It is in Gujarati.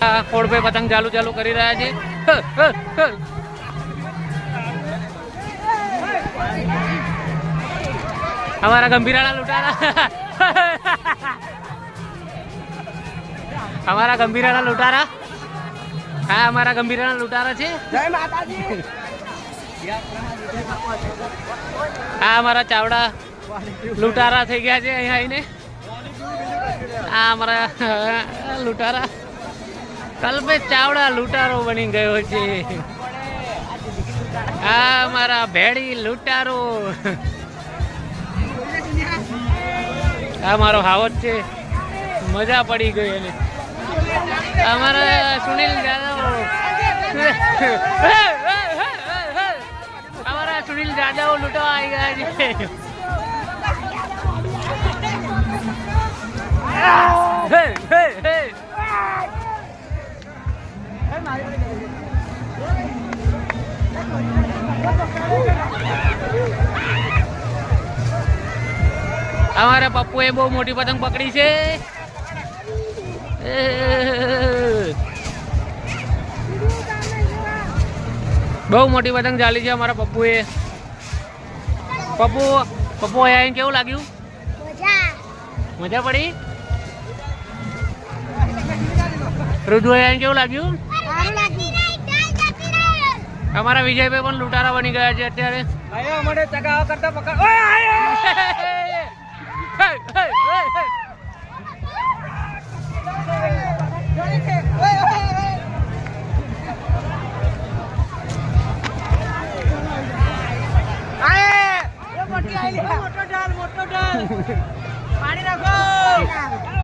खोड़ पे पतंग चालू चालू કરી રહ્યા છે हमारा गंभीराला लुटारा हमारा गंभीराला लुटारा हाँ हमारा गंभीराला लुटारा છે જય માતાજી हाँ हमारा चावड़ा लुटारा થઈ ગયા છે અહીંયા આવીને આ અમારા લૂંટારા કલ્પેશ ચાવડા લૂંટારો બની ગયો છે આ અમારા ભેડી લૂંટારો આ મારો હાવત છે મજા પડી ગઈ એને અમારા સુનિલ જાદવ અમારા સુનિલ જાદવ લૂંટવા આવી ગયા છે Hey, hey, hey. हमारे पप्पू ए बहुत मोटी पतंग पकड़ी છે બહુ મોટી પતંગ ચાલી છે અમારા પપ્પુએ પપ્પુ આયા કેવું લાગ્યું મજા પડી રુદુ આયા કેવું લાગ્યું અમારા વિજયભાઈ પણ લૂંટારા બની ગયા છે અત્યારે આયો અમારે ચગાવ કરતા પકડ ઓય આયો મોટો ડાલ